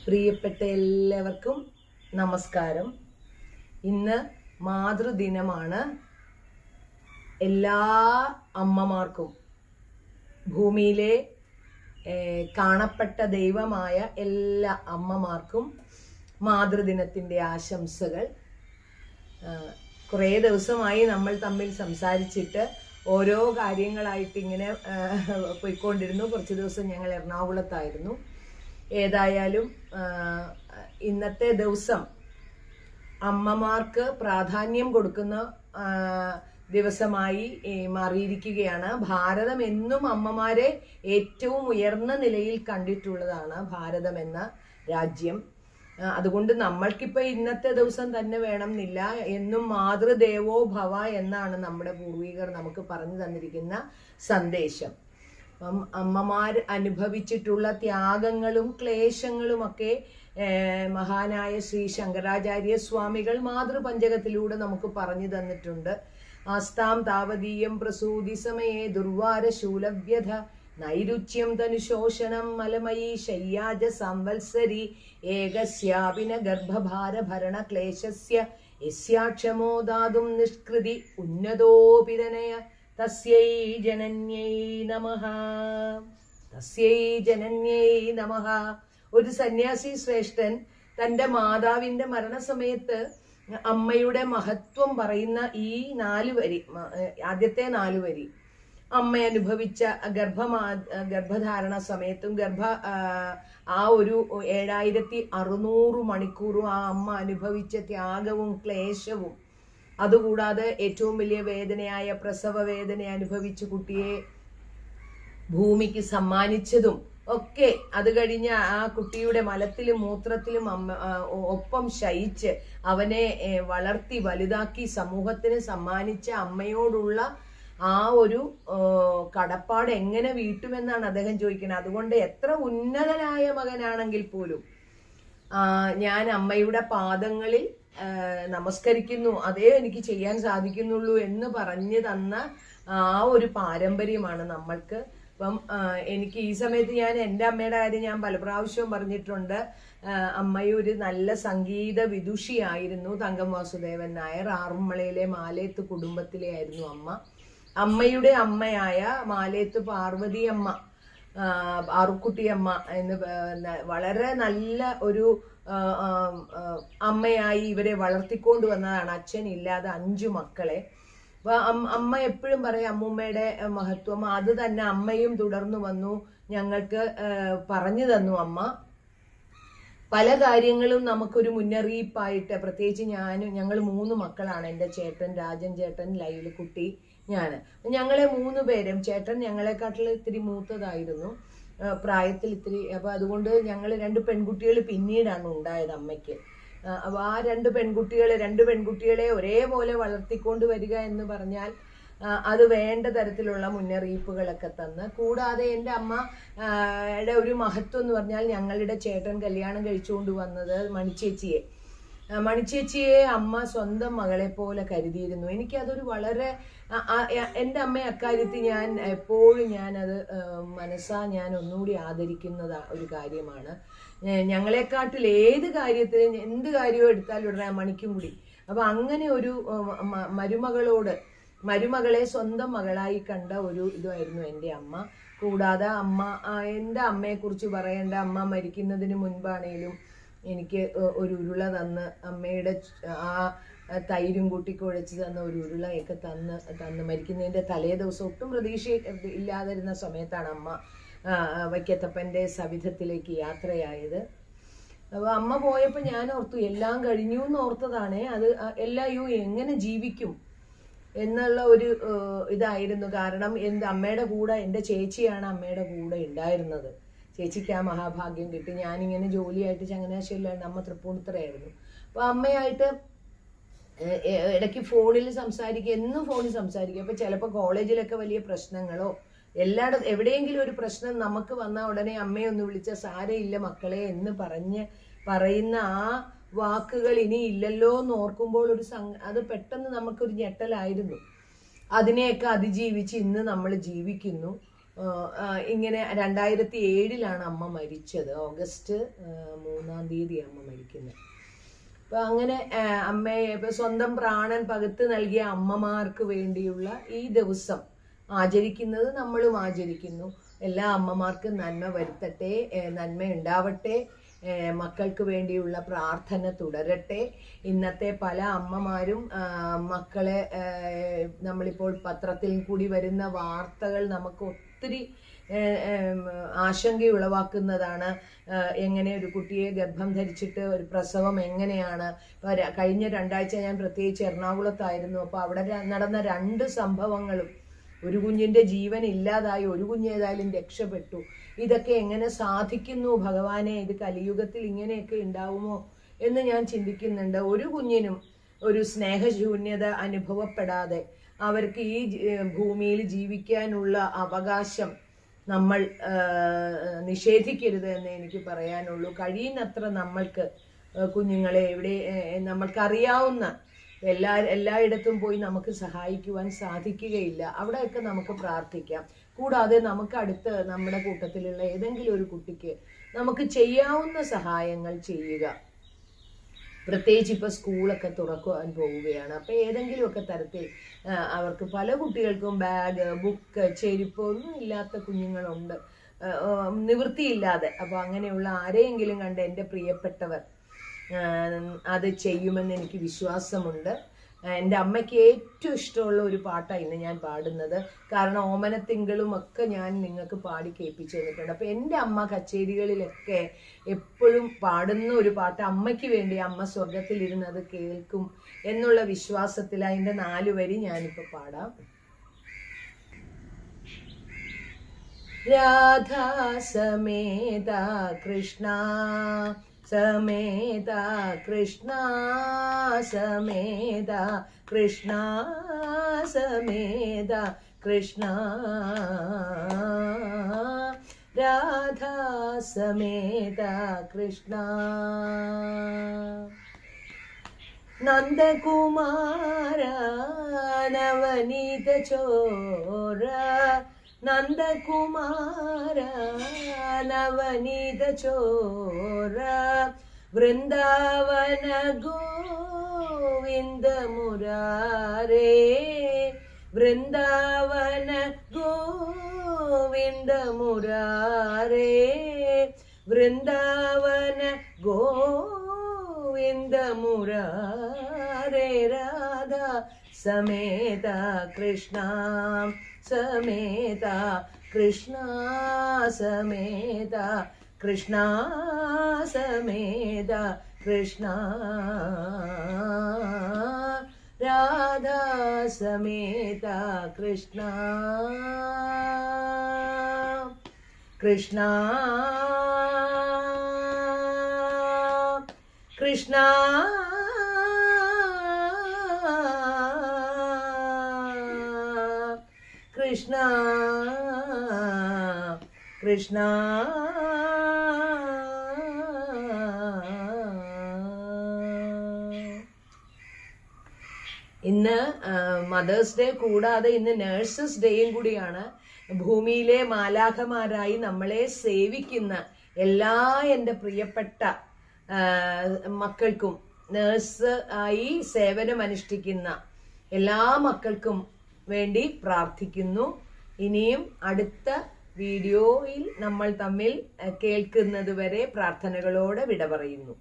പ്രിയപ്പെട്ട എല്ലാവർക്കും നമസ്കാരം. ഇന്ന് മാതൃദിനമാണ്. എല്ലാ അമ്മമാർക്കും, ഭൂമിയിലെ കാണപ്പെട്ട ദൈവമായ എല്ലാ അമ്മമാർക്കും മാതൃദിനത്തിൻ്റെ ആശംസകൾ. കുറേ ദിവസമായി നമ്മൾ തമ്മിൽ സംസാരിച്ചിട്ട് ഓരോ കാര്യങ്ങളായിട്ട് ഇങ്ങനെ പോയിക്കൊണ്ടിരുന്നു. കുറച്ച് ദിവസം ഞങ്ങൾ എറണാകുളത്തായിരുന്നു. ഏതായാലും ഇന്നത്തെ ദിവസം അമ്മമാർക്ക് പ്രാധാന്യം കൊടുക്കുന്ന ദിവസമായി മാറിയിരിക്കുകയാണ്. ഭാരതം എന്നും അമ്മമാരെ ഏറ്റവും ഉയർന്ന നിലയിൽ കണ്ടിട്ടുള്ളതാണ് ഭാരതം എന്ന രാജ്യം. അതുകൊണ്ട് നമ്മൾക്കിപ്പോൾ ഇന്നത്തെ ദിവസം തന്നെ വേണമെന്നില്ല. എന്നും മാതൃദേവോ ഭവ എന്നാണ് നമ്മുടെ പൂർവികർ നമുക്ക് പറഞ്ഞു തന്നിരിക്കുന്ന സന്ദേശം. അമ്മമാർ അനുഭവിച്ചിട്ടുള്ള ത്യാഗങ്ങളും ക്ലേശങ്ങളുമൊക്കെ മഹാനായ ശ്രീ ശങ്കരാചാര്യ സ്വാമികൾ മാതൃപഞ്ചകത്തിലൂടെ നമുക്ക് പറഞ്ഞു തന്നിട്ടുണ്ട്. ആസ്താം താവതീയം പ്രസൂതി സമയേ ദുർവാര ശൂലവ്യധ നൈരുച്യം തനുശോഷണം മലമയീ ശയ്യാജ സംവത്സരി ഏകസ്യാപിന ഗർഭഭാര ഭരണ ക്ലേശസ്യ യസ്യാക്ഷമോ ദാതും നിഷ്കൃതി ഉന്നതോപിതനയ തസ്യൈ ജനന്യൈ നമഃ, തസ്യൈ ജനന്യൈ നമഃ. ഒരു സന്യാസി ശ്രേഷ്ഠൻ തൻ്റെ മാതാവിൻ്റെ മരണസമയത്ത് അമ്മയുടെ മഹത്വം പറയുന്ന ഈ 4 വരി, ആദ്യത്തെ 4 വരി, അമ്മ അനുഭവിച്ച ഗർഭധാരണ സമയത്തും ആ ഒരു 7600 മണിക്കൂറും ആ അമ്മ അനുഭവിച്ച ത്യാഗവും ക്ലേശവും, അതുകൂടാതെ ഏറ്റവും വലിയ വേദനയായ പ്രസവ വേദന അനുഭവിച്ച് കുട്ടിയെ ഭൂമിക്ക് സമ്മാനിച്ചതും ഒക്കെ, അത് കഴിഞ്ഞ് ആ കുട്ടിയുടെ മലത്തിലും മൂത്രത്തിലും ഒപ്പം ശയിച്ച് അവനെ വളർത്തി വലുതാക്കി സമൂഹത്തിന് സമ്മാനിച്ച അമ്മയോടുള്ള ആ ഒരു കടപ്പാട് എങ്ങനെ വീട്ടുമെന്നാണ് അദ്ദേഹം ചോദിക്കുന്നത്. അതുകൊണ്ട് എത്ര ഉന്നതനായ മകനാണെങ്കിൽ പോലും ഞാൻ അമ്മയുടെ പാദങ്ങളിൽ നമസ്കരിക്കുന്നു, അതേ എനിക്ക് ചെയ്യാൻ സാധിക്കുന്നുള്ളൂ എന്ന് പറഞ്ഞു തന്ന ആ ഒരു പാരമ്പര്യമാണ് നമ്മൾക്ക്. അപ്പം എനിക്ക് ഈ സമയത്ത് ഞാൻ എൻ്റെ അമ്മയുടെ കാര്യം ഞാൻ പല പ്രാവശ്യവും പറഞ്ഞിട്ടുണ്ട്. അമ്മയൊരു നല്ല സംഗീത വിദുഷിയായിരുന്നു. തങ്കം വാസുദേവൻ നായർ ആറന്മുളയിലെ മാലേത്ത് കുടുംബത്തിലെ ആയിരുന്നു അമ്മ. അമ്മയുടെ അമ്മയായ മാലേത്ത് പാർവതി അമ്മ, ആറുക്കുട്ടിയമ്മ എന്ന് വളരെ നല്ല ഒരു അമ്മയായി ഇവരെ വളർത്തിക്കൊണ്ട് വന്നതാണ്. അച്ഛനില്ലാതെ 5 മക്കളെ. അപ്പൊ അമ്മ എപ്പോഴും പറയും അമ്മൂമ്മയുടെ മഹത്വം. അത് തന്നെ അമ്മയും തുടർന്നു വന്നു, ഞങ്ങൾക്ക് പറഞ്ഞു തന്നു അമ്മ. പല കാര്യങ്ങളും നമുക്കൊരു മുന്നറിയിപ്പായിട്ട്, പ്രത്യേകിച്ച് ഞങ്ങൾ 3 മക്കളാണ്. എൻ്റെ ചേട്ടൻ രാജൻ ചേട്ടൻ, ലൈലു കുട്ടി, ഞാൻ. ഞങ്ങളെ 3 പേരും, ചേട്ടൻ ഞങ്ങളെക്കാട്ടിൽ ഇത്തിരി മൂത്തതായിരുന്നു പ്രായത്തിൽ ഇത്തിരി. അപ്പോൾ അതുകൊണ്ട് ഞങ്ങൾ 2 പെൺകുട്ടികൾ പിന്നീടാണ് ഉണ്ടായത് അമ്മയ്ക്ക്. അപ്പോൾ ആ 2 പെൺകുട്ടികളെ ഒരേപോലെ വളർത്തിക്കൊണ്ട് വരിക എന്ന് പറഞ്ഞാൽ അത് വേണ്ട തരത്തിലുള്ള മുന്നറിയിപ്പുകളൊക്കെ തന്ന്, കൂടാതെ എൻ്റെ അമ്മയുടെ ഒരു മഹത്വം എന്ന് പറഞ്ഞാൽ ഞങ്ങളുടെ ചേട്ടൻ കല്യാണം കഴിച്ചുകൊണ്ട് വന്നത് മണിച്ചേച്ചിയെ അമ്മ സ്വന്തം മകളെ പോലെ കരുതിയിരുന്നു. എനിക്കതൊരു വളരെ, എൻ്റെ അമ്മയെ അക്കാര്യത്തിൽ ഞാൻ എപ്പോഴും ഞാനത് ഞാൻ ഒന്നുകൂടി ആദരിക്കുന്ന ഒരു കാര്യമാണ്. ഞങ്ങളെക്കാട്ടിൽ ഏത് കാര്യത്തിലും എന്ത് കാര്യവും എടുത്താലും ഉടനെ മണിക്കും കൂടി. അപ്പം അങ്ങനെ ഒരു മരുമകളെ സ്വന്തം മകളായി കണ്ട ഒരു ഇതായിരുന്നു എൻ്റെ അമ്മ. കൂടാതെ എൻ്റെ അമ്മയെക്കുറിച്ച് പറയേണ്ട, അമ്മ മരിക്കുന്നതിന് മുൻപാണേലും എനിക്ക് ഒരു ഉരുള തന്ന്, അമ്മയുടെ ആ തൈരും കൂട്ടി കുഴച്ച് തന്ന ഒരു ഉരുളയൊക്കെ തന്ന് മരിക്കുന്നതിൻ്റെ തലേ ദിവസം ഒട്ടും പ്രതീക്ഷ ഇല്ലാതിരുന്ന സമയത്താണ് അമ്മ വൈക്കത്തപ്പൻ്റെ സവിധത്തിലേക്ക് യാത്രയായത്. അപ്പോൾ അമ്മ പോയപ്പോൾ ഞാൻ ഓർത്തു, എല്ലാം കഴിഞ്ഞു എന്ന് ഓർത്തതാണ്. അത് എല്ലാം എങ്ങനെ ജീവിക്കും എന്നുള്ള ഒരു ഇതായിരുന്നു. കാരണം എൻ്റെ അമ്മയുടെ കൂടെ എൻ്റെ ചേച്ചിയാണ് അമ്മയുടെ കൂടെ ഉണ്ടായിരുന്നത്. ചേച്ചിക്ക് ആ മഹാഭാഗ്യം കിട്ടി. ഞാനിങ്ങനെ ജോലിയായിട്ട് ചങ്ങനാശ്ശേരിയിലായിരുന്നു, അമ്മ തൃപ്പൂണിത്തുറയായിരുന്നു. അപ്പോൾ അമ്മയായിട്ട് ഇടയ്ക്ക് ഫോണിൽ സംസാരിക്കുക, എന്നും ഫോണിൽ സംസാരിക്കുക. അപ്പോൾ ചിലപ്പോൾ കോളേജിലൊക്കെ വലിയ പ്രശ്നങ്ങളോ എവിടെയെങ്കിലും ഒരു പ്രശ്നം നമുക്ക് വന്നാൽ ഉടനെ അമ്മയെ ഒന്ന് വിളിച്ച സാരയില്ല മക്കളെ എന്ന് പറയുന്ന ആ വാക്കുകൾ ഇനി ഇല്ലല്ലോ എന്ന് ഓർക്കുമ്പോൾ അത് പെട്ടെന്ന് നമുക്കൊരു ഞെട്ടലായിരുന്നു. അതിനെയൊക്കെ അതിജീവിച്ച് ഇന്ന് നമ്മൾ ജീവിക്കുന്നു. ഇങ്ങനെ 2007 അമ്മ മരിച്ചത്. ഓഗസ്റ്റ് 3 അമ്മ മരിക്കുന്നത്. അപ്പൊ അങ്ങനെ അമ്മയെ ഇപ്പൊ സ്വന്തം പ്രാണൻ പകുത്ത് നൽകിയ അമ്മമാർക്ക് വേണ്ടിയുള്ള ഈ ദിവസം ആചരിക്കുന്നത് നമ്മളും ആചരിക്കുന്നു. എല്ലാ അമ്മമാർക്കും നന്മ വരുത്തട്ടെ, നന്മ ഉണ്ടാവട്ടെ, മക്കൾക്ക് വേണ്ടിയുള്ള പ്രാർത്ഥന തുടരട്ടെ. ഇന്നത്തെ പല അമ്മമാരും മക്കളെ, നമ്മളിപ്പോൾ പത്രത്തിൽ കൂടി വരുന്ന വാർത്തകൾ നമുക്ക് ഒത്തിരി ആശങ്കയുളവാക്കുന്നതാണ്. എങ്ങനെ ഒരു കുട്ടിയെ ഗർഭം ധരിച്ചിട്ട് ഒരു പ്രസവം എങ്ങനെയാണ്. കഴിഞ്ഞ 2 ആഴ്ച ഞാൻ പ്രത്യേകിച്ച് എറണാകുളത്തായിരുന്നു. അപ്പോൾ അവിടെ നടന്ന 2 സംഭവങ്ങളും, ഒരു കുഞ്ഞിന്റെ ജീവൻ ഇല്ലാതായി, ഒരു കുഞ്ഞ് ഏതായാലും രക്ഷപ്പെട്ടു. ഇതൊക്കെ എങ്ങനെ സാധിക്കുന്നു ഭഗവാനെ? ഇത് കലിയുഗത്തിൽ ഇങ്ങനെയൊക്കെ ഉണ്ടാവുമോ എന്ന് ഞാൻ ചിന്തിക്കുന്നുണ്ട്. ഒരു കുഞ്ഞിനും ഒരു സ്നേഹശൂന്യത അനുഭവപ്പെടാതെ അവർക്ക് ഈ ഭൂമിയിൽ ജീവിക്കാനുള്ള അവകാശം നമ്മൾ നിഷേധിക്കരുത് എന്ന് എനിക്ക് പറയാനുള്ളൂ. കഴിയുന്നത്ര നമ്മൾക്ക് കുഞ്ഞുങ്ങളെ നമ്മൾക്കറിയാവുന്ന എല്ലായിടത്തും പോയി നമുക്ക് സഹായിക്കുവാൻ സാധിക്കുകയില്ല. അവിടെയൊക്കെ നമുക്ക് പ്രാർത്ഥിക്കാം. കൂടാതെ നമുക്ക് അടുത്ത് നമ്മുടെ കൂട്ടത്തിലുള്ള ഏതെങ്കിലും ഒരു കുട്ടിക്ക് നമുക്ക് ചെയ്യാവുന്ന സഹായങ്ങൾ ചെയ്യുക. പ്രത്യേകിച്ച് ഇപ്പൊ സ്കൂളൊക്കെ തുറക്കുവാൻ പോവുകയാണ്. അപ്പൊ ഏതെങ്കിലുമൊക്കെ തരത്തിൽ അവർക്ക്, പല കുട്ടികൾക്കും ബാഗ്, ബുക്ക്, ചെരുപ്പ് ഒന്നും ഇല്ലാത്ത കുഞ്ഞുങ്ങളുണ്ട്, നിവൃത്തിയില്ലാതെ. അപ്പൊ അങ്ങനെയുള്ള ആരെയെങ്കിലും കണ്ട് എൻ്റെ പ്രിയപ്പെട്ടവർ അത് ചെയ്യുമെന്ന് എനിക്ക് വിശ്വാസമുണ്ട്. എൻ്റെ അമ്മയ്ക്ക് ഏറ്റവും ഇഷ്ടമുള്ള ഒരു പാട്ടാണ് ഇന്ന് ഞാൻ പാടുന്നത്. കാരണം ഓമനത്തിങ്കളും ഒക്കെ ഞാൻ നിങ്ങൾക്ക് പാടി കേൾപ്പിച്ചു തന്നിട്ടുണ്ട്. അപ്പം എൻ്റെ അമ്മ കച്ചേരികളിലൊക്കെ എപ്പോഴും പാടുന്ന ഒരു പാട്ട്, അമ്മയ്ക്ക് വേണ്ടി, അമ്മ സ്വർഗത്തിലിരുന്ന് അത് കേൾക്കും എന്നുള്ള വിശ്വാസത്തിൽ അതിൻ്റെ 4 വരി ഞാനിപ്പോൾ പാടാം. രാധാ സമേത കൃഷ്ണ സമേത കൃഷ്ണ സമേത കൃഷ്ണ സമേത കൃഷ്ണ രാധാ സമേത കൃഷ്ണ നന്ദകുമാര നവനീത ചോര നന്ദകുമാര നവനീത ചോര വൃന്ദാവന ഗോവിന്ദ മുരാരേ വൃന്ദാവന ഗോവിന്ദ മുരാരേ വൃന്ദാവന ഗോവിന്ദ മുരാരേ രാധാ സമേത കൃഷ്ണ സമേത കൃഷ്ണ സമേത കൃഷ്ണ സമേത കൃഷ്ണ രാധാ സമേത കൃഷ്ണ കൃഷ്ണ കൃഷ്ണ കൃഷ്ണ കൃഷ്ണ ഇന്ന് മദേഴ്സ് ഡേ കൂടാതെ ഇന്ന് നഴ്സസ് ഡേയും കൂടിയാണ്. ഭൂമിയിലെ മാലാഖമാരായി നമ്മളെ സേവിക്കുന്ന എല്ലാ എൻ്റെ പ്രിയപ്പെട്ട മക്കൾക്കും, നഴ്സ് ആയി സേവനമനുഷ്ഠിക്കുന്ന എല്ലാ മക്കൾക്കും വേണ്ടി പ്രാർത്ഥിക്കുന്നു. ഇനിയും അടുത്ത വീഡിയോയിൽ നമ്മൾ തമ്മിൽ കേൾക്കുന്നത് വരെ പ്രാർത്ഥനകളോടെ വിട പറയുന്നു.